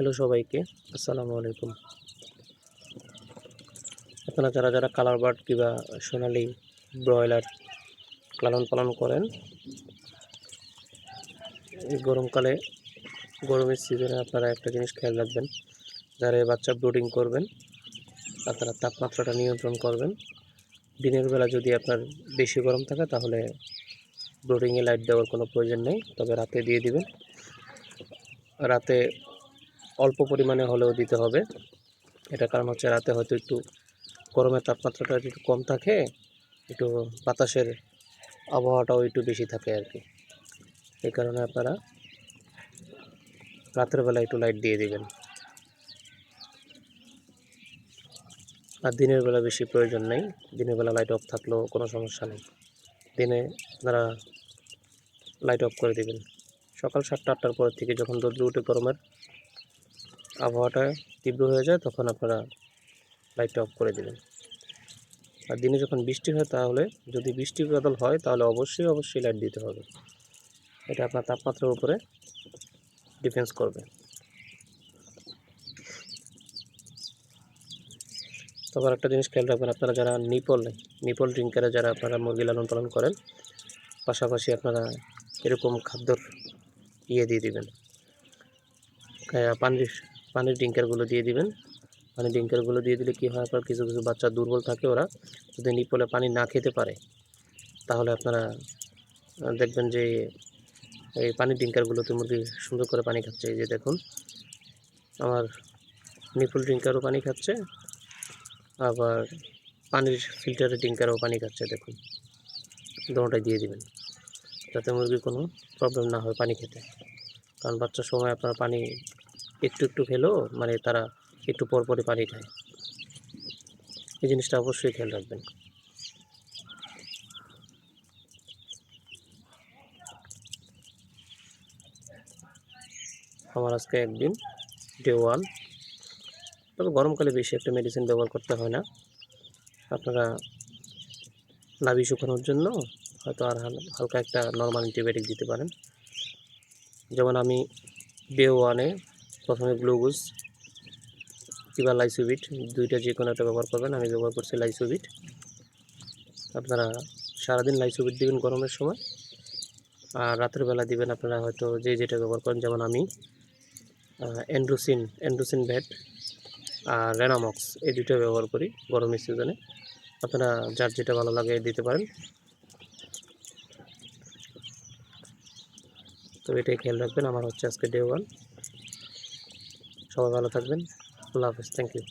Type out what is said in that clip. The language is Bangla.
হ্যালো সবাইকে, আসসালামু আলাইকুম। আপনারা যারা যারা কালার বার্ড কিংবা সোনালী ব্রয়লার লালন পালন করেন, এই গরমকালে গরমের সিজনে আপনারা একটা জিনিস খেয়াল রাখবেন। যারা এই বাচ্চা ব্রুডিং করবেন, আপনারা তাপমাত্রাটা নিয়ন্ত্রণ করবেন। দিনের বেলা যদি আপনার বেশি গরম থাকে তাহলে ব্রুডিংয়ে লাইট দেওয়ার কোনো প্রয়োজন নেই, তবে রাতে দিয়ে দিবেন। রাতে অল্প পরিমাণে হলেও দিতে হবে। এটার কারণ হচ্ছে রাতে হয়তো একটু গরমের তাপমাত্রাটা একটু কম থাকে, একটু বাতাসের আবহাওয়াটাও একটু বেশি থাকে আর কি। এই কারণে আপনারা রাতের বেলা একটু লাইট দিয়ে দিবেন, আর দিনের বেলা বেশি প্রয়োজন নেই। দিনের বেলা লাইট অফ থাকলেও কোনো সমস্যা নেই। দিনে আপনারা লাইট অফ করে দিবেন। সকাল 7টা-8টার পর থেকে যখন রোদ্র উঠে গরমের আবহাওয়াটা তীব্র হয়ে যায় তখন আপনারা লাইটটা অফ করে দিবেন। আর দিনে যখন বৃষ্টি হয়, তাহলে যদি বৃষ্টি বাদল হয় তাহলে অবশ্যই লাইট দিতে হবে। এটা আপনার তাপমাত্রার উপরে ডিপেন্ডস করবে। তবে একটা জিনিস খেয়াল রাখবেন, আপনারা যারা নিপল ড্রিঙ্কারে যারা আপনারা মুরগি লালন পালন করেন, পাশাপাশি আপনারা এরকম খাদ্যর দিয়ে দিবেন, পানির ড্রিঙ্কারগুলো দিয়ে দিবেন। পানির ড্রিঙ্কারগুলো দিয়ে দিলে কী হয়, আপনার কিছু কিছু বাচ্চা দুর্বল থাকে, ওরা যদি নিপলে পানি না খেতে পারে তাহলে আপনারা দেখবেন যে এই পানির ড্রিঙ্কারগুলোতে মুরগি সুন্দর করে পানি খাচ্ছে। এই যে দেখুন, আমার নিপল ড্রিঙ্কারও পানি খাচ্ছে, আবার পানির ফিল্টারের ড্রিঙ্কারও পানি খাচ্ছে। দেখুন, দোনোটাই দিয়ে দিবেন যাতে মুরগির কোনো প্রবলেম না হয় পানি খেতে। কারণ বাচ্চার সময় আপনারা পানি একটু একটু খেলেও মানে তারা একটু পরপরই পানি খায়। এই জিনিসটা অবশ্যই খেয়াল রাখবেন। আমার আজকে একদিন ডে 1। তবে গরমকালে বেশি একটা মেডিসিন ব্যবহার করতে হয় না। আপনারা নাভি শুকানোর জন্য হয়তো আর হালকা একটা নর্মাল অ্যান্টিবায়োটিক দিতে পারেন। যেমন আমি ডে 1-এ প্রথমে গ্লুকোজ কিংবা লাইসোভিট, দুইটা যে কোনো একটা ব্যবহার করবেন। আমি ব্যবহার করছি লাইসোভিট। আপনারা সারাদিন লাইসোভিট দিবেন গরমের সময়, আর রাতের বেলা দিবেন আপনারা হয়তো যে যেটা ব্যবহার করেন। যেমন আমি এন্ড্রোসিন ভ্যাট আর রেনামক্স এই দুটো ব্যবহার করি গরমের সিজনে। আপনারা যার যেটা ভালো লাগে দিতে পারেন। তো এটাই খেয়াল রাখবেন। আমার হচ্ছে আজকে ডে 1। সবাই ভালো থাকবেন। আল্লাহ হাফেজ। Thank you.